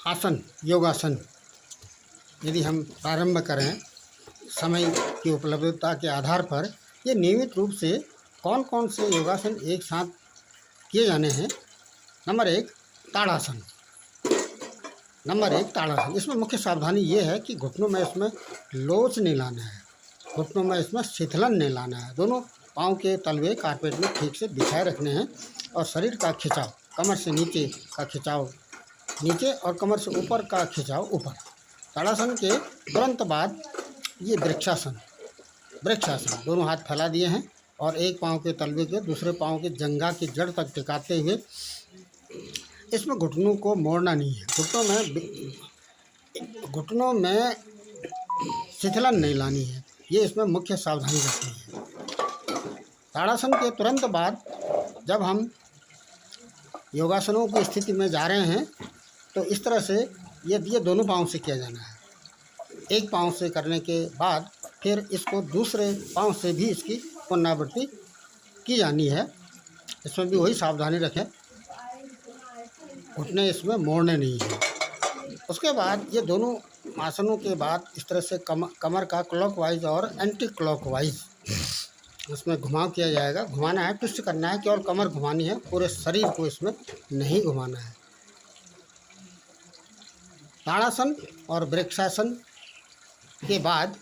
आसन योगासन यदि हम प्रारंभ करें समय की उपलब्धता के आधार पर, ये नियमित रूप से कौन कौन से योगासन एक साथ किए जाने हैं। नंबर 1 ताड़ासन। इसमें मुख्य सावधानी ये है कि घुटनों में इसमें लोच नहीं लाना है, घुटनों में इसमें शिथिलन नहीं लाना है। दोनों पाँव के तलवे कारपेट में ठीक से बिछाए रखने हैं और शरीर का खिंचाव, कमर से नीचे का खिंचाव नीचे और कमर से ऊपर का खिंचाव ऊपर। ताड़ासन के तुरंत बाद ये वृक्षासन। दोनों हाथ फैला दिए हैं और एक पाँव के तलवे के दूसरे पाँव के जंघा की जड़ तक टिकाते हुए, इसमें घुटनों को मोड़ना नहीं है, घुटनों में शिथिलन नहीं लानी है, ये इसमें मुख्य सावधानी रखनी है। ताड़ासन के तुरंत बाद जब हम योगासनों की स्थिति में जा रहे हैं तो इस तरह से ये दोनों पाँव से किया जाना है। एक पाँव से करने के बाद फिर इसको दूसरे पाँव से भी इसकी पुनरावृत्ति की जानी है। इसमें भी वही सावधानी रखें, घुटने इसमें मोड़ने नहीं है। उसके बाद ये दोनों आसनों के बाद इस तरह से कमर का क्लॉकवाइज और एंटी क्लॉकवाइज इसमें घुमाव किया जाएगा। घुमाना है, ट्विस्ट करना है, केवल कमर घुमानी है, पूरे शरीर को इसमें नहीं घुमाना है। ताड़ासन और वृक्षासन के बाद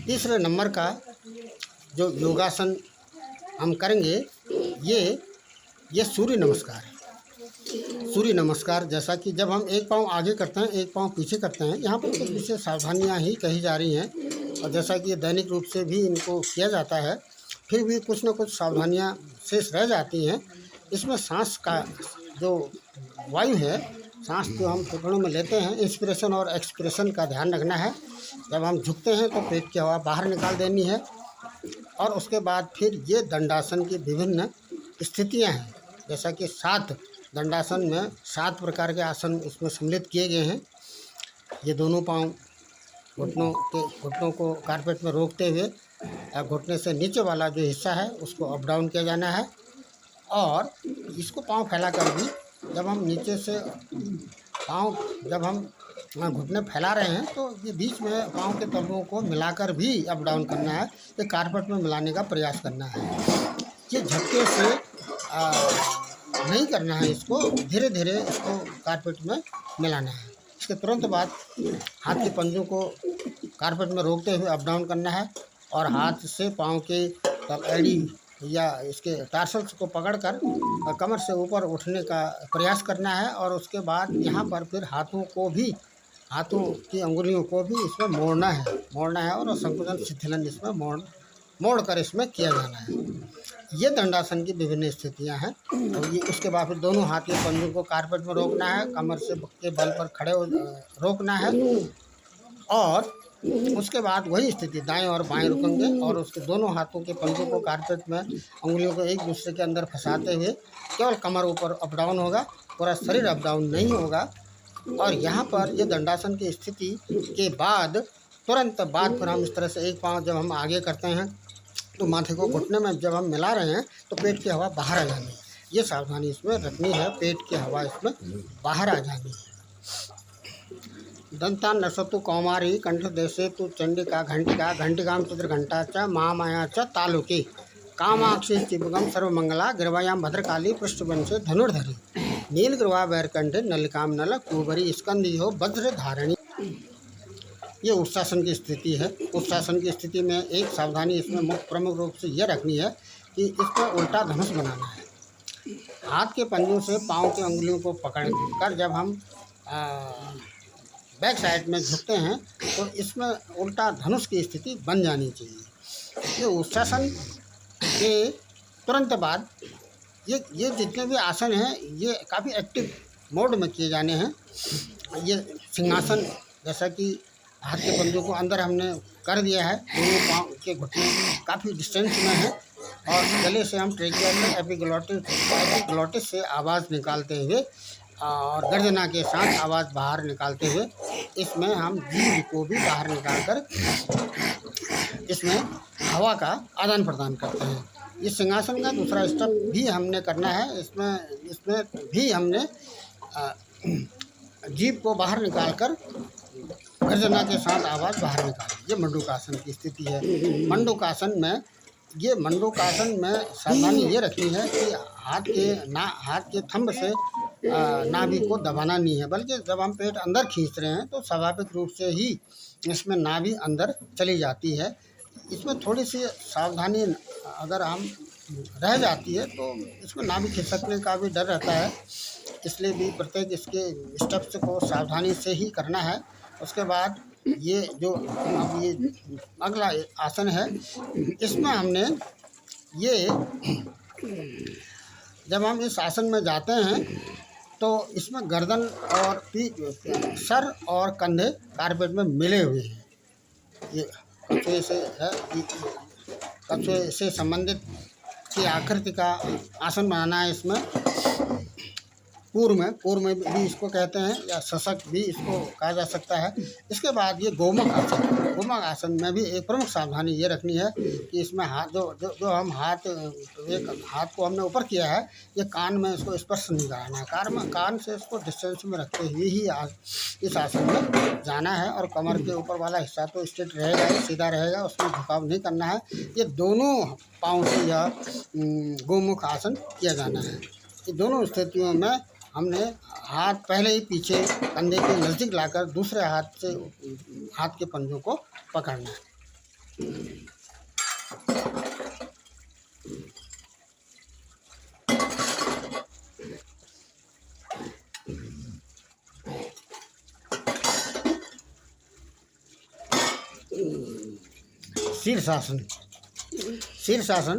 तीसरे नंबर का जो योगासन हम करेंगे ये सूर्य नमस्कार है। सूर्य नमस्कार जैसा कि जब हम एक पाँव आगे करते हैं एक पाँव पीछे करते हैं, यहाँ पर कुछ विशेष सावधानियाँ ही कही जा रही हैं और जैसा कि दैनिक रूप से भी इनको किया जाता है, फिर भी कुछ न कुछ सावधानियाँ शेष रह जाती हैं। इसमें सांस का जो वायु है, सांस जो हम फेफड़ों में लेते हैं, इंस्पिरेशन और एक्सपिरेशन का ध्यान रखना है। जब हम झुकते हैं तो पेट की हवा बाहर निकाल देनी है। और उसके बाद फिर ये दंडासन की विभिन्न स्थितियां हैं, जैसा कि 7 दंडासन में 7 प्रकार के आसन इसमें सम्मिलित किए गए हैं। ये दोनों पाँव घुटनों को कारपेट में रोकते हुए घुटने से नीचे वाला जो हिस्सा है उसको अप डाउन किया जाना है। और इसको पाँव फैला कर भी जब हम नीचे से जब हम घुटने फैला रहे हैं तो ये बीच में पाँव के तलवों को मिलाकर भी अप डाउन करना है। ये कारपेट में मिलाने का प्रयास करना है। ये झटके से नहीं करना है, इसको धीरे धीरे इसको कारपेट में मिलाना है। इसके तुरंत बाद हाथ के पंजों को कारपेट में रोकते हुए अप डाउन करना है और हाथ से पाँव के एड़ी या इसके टार्सल्स को पकड़कर कमर से ऊपर उठने का प्रयास करना है। और उसके बाद यहाँ पर फिर हाथों की अंगुलियों को भी इसमें मोड़ना है और संकुचन शिथिलन इसमें मोड़ कर इसमें किया जाना है। ये दंडासन की विभिन्न स्थितियां हैं। और ये उसके बाद फिर दोनों हाथ के पंजों को कारपेट में रोकना है, कमर से के बल पर खड़े रोकना है। और उसके बाद वही स्थिति दाएं और बाएं रुकेंगे और उसके दोनों हाथों के पंजों को कारपेट में अंगुलियों को एक दूसरे के अंदर फंसाते हुए केवल कमर ऊपर अप डाउन होगा, पूरा शरीर अप डाउन नहीं होगा। और यहाँ पर ये दंडासन की स्थिति के बाद तुरंत बाद फिर हम इस तरह से एक पाँव जब हम आगे करते हैं तो माथे को घुटने में जब हम मिला रहे हैं तो पेट की हवा बाहर आ जानी है। ये सावधानी इसमें रखनी है, पेट की हवा इसमें बाहर आ जानी है। दंता नसतु कौमारी कंठ देशे तु चंडिका घंटिका घंटिकाम चित्रघंटा च महामाया च तालुकी कामाक्षी चिबगम सर्वमंगला गिरवायाम भद्रकाली पृष्ठवंशे धनुर्धरी नीलग्रीवा वैरकंठे नलिकाम नल कुबरी स्कंदी हो वज्र धारणी। ये उत्सासन की स्थिति है। उत्सासन की स्थिति में एक सावधानी इसमें प्रमुख रूप से यह रखनी है कि इसको उल्टा धनुष बनाना है। हाथ के पंजों से पाँव की अंगुलियों को पकड़कर जब हम बैक साइड में झुकते हैं तो इसमें उल्टा धनुष की स्थिति बन जानी चाहिए। ये उत्सासन के तुरंत बाद ये जितने भी आसन हैं ये काफ़ी एक्टिव मोड में किए जाने हैं। ये सिंहासन जैसा कि हाथ के पंजों को अंदर हमने कर दिया है, दोनों पाँव के घुटने काफ़ी डिस्टेंस में है और गले से हम ट्रेकिया से एपिग्लोटिस से आवाज़ निकालते हुए और गर्जना के साथ आवाज़ बाहर निकालते हुए इसमें हम जीभ को भी बाहर निकालकर इसमें हवा का आदान प्रदान करते हैं। इस सिंहासन का दूसरा स्टेप भी हमने करना है। इसमें भी हमने जीभ को बाहर निकाल कर गर्जना के साथ आवाज़ बाहर निकालें। ये मंडूकासन की स्थिति है। मंडूकासन में सावधानी ये रखनी है कि हाथ के थंब से नाभि को दबाना नहीं है, बल्कि जब हम पेट अंदर खींच रहे हैं तो स्वाभाविक रूप से ही इसमें नाभि अंदर चली जाती है। इसमें थोड़ी सी सावधानी अगर हम रह जाती है तो इसमें नाभि खिसकने का भी डर रहता है, इसलिए भी प्रत्येक इसके स्टेप्स को सावधानी से ही करना है। उसके बाद ये जो अब ये अगला आसन है, इसमें हमने ये जब हम इस आसन में जाते हैं तो इसमें गर्दन और सर और कंधे कारपेट में मिले हुए हैं। ये कछुए से है, कछुए से संबंधित की आकृति का आसन बनाना है। इसमें कूर्म में भी इसको कहते हैं, या शशक भी इसको कहा जा सकता है। इसके बाद ये गोमुख आसन में भी एक प्रमुख सावधानी ये रखनी है कि इसमें हाथ जो हम एक हाथ को हमने ऊपर किया है, ये कान में इसको स्पर्श नहीं कराना है। कान से इसको डिस्टेंस में रखते हुए ही इस आसन में जाना है। और कमर के ऊपर वाला हिस्सा तो स्ट्रेट रहेगा, सीधा रहेगा, उसमें झुकाव नहीं करना है। ये दोनों पाँव से यह गोमुख आसन किया जाना है। ये दोनों स्थितियों में हमने हाथ पहले ही पीछे कंधे के नज़दीक लाकर दूसरे हाथ से हाथ के पंजों को पकड़ना है। शीर्षासन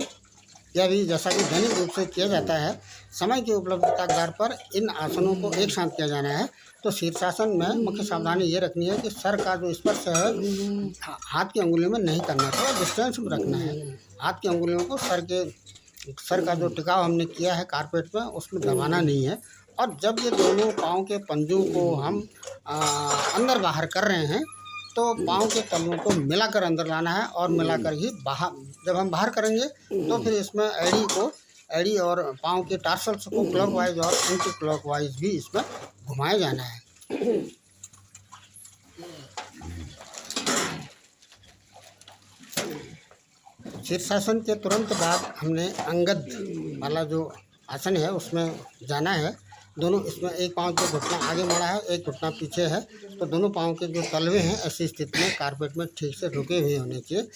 यह भी जैसा कि दैनिक रूप से किया जाता है, समय की उपलब्धता के आधार पर इन आसनों को एक साथ किया जाना है। तो शीर्षासन में मुख्य सावधानी ये रखनी है कि सर का जो स्पर्श है हाथ की अंगुलियों में नहीं करना, थोड़ा डिस्टेंस में रखना है। हाथ की अंगुलियों को सर का जो टिकाव हमने किया है कारपेट में, उसमें दबाना नहीं है। और जब ये दोनों पाँव के पंजों को हम अंदर बाहर कर रहे हैं तो पाँव के तलुओं को मिलाकर अंदर लाना है, और मिलाकर ही जब हम बाहर करेंगे तो फिर इसमें एड़ी और पाँव के टार्सल्स को क्लॉकवाइज और एंटी क्लॉकवाइज भी इसमें घुमाया जाना है। शीर्षासन के तुरंत बाद हमने अंगद वाला जो आसन है उसमें जाना है। दोनों इसमें एक पाँव के घुटना आगे बढ़ा है, एक घुटना पीछे है, तो दोनों पाँव के जो तलवे हैं ऐसी स्थिति में कारपेट में ठीक से रुके हुए होने चाहिए।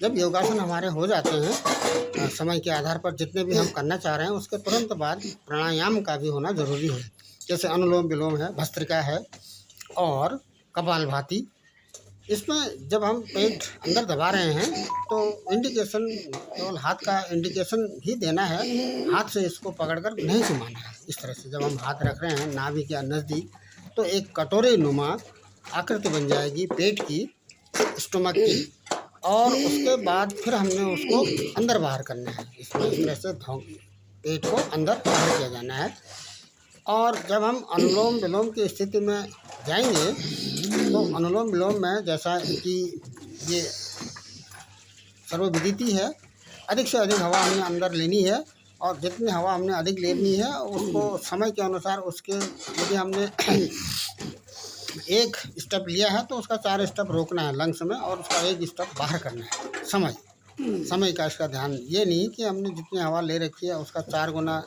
जब योगासन हमारे हो जाते हैं समय के आधार पर जितने भी हम करना चाह रहे हैं, उसके तुरंत बाद प्राणायाम का भी होना ज़रूरी है। जैसे अनुलोम विलोम है, भस्त्रिका है और कपालभाति। इसमें जब हम पेट अंदर दबा रहे हैं तो इंडिकेशन केवल हाथ का इंडिकेशन ही देना है, हाथ से इसको पकड़कर नहीं घुमाना है। इस तरह से जब हम हाथ रख रहे हैं नाभि के नज़दीक तो एक कटोरे नुमा आकृति बन जाएगी पेट की, स्टमक की, और उसके बाद फिर हमने उसको अंदर बाहर करना है। इसमें इस तरह से पेट को अंदर बाहर किया जाना है। और जब हम अनुलोम विलोम की स्थिति में जाएंगे तो अनुलोम विलोम में जैसा कि ये सर्वविदित है, अधिक से अधिक हवा हमने अंदर लेनी है, और जितनी हवा हमने अधिक लेनी है उसको समय के अनुसार उसके यदि हमने एक स्टेप लिया है तो उसका 4 स्टेप रोकना है लंग्स में, और उसका 1 स्टेप बाहर करना है। समय का इसका ध्यान ये नहीं कि हमने जितनी हवा ले रखी है उसका 4 गुना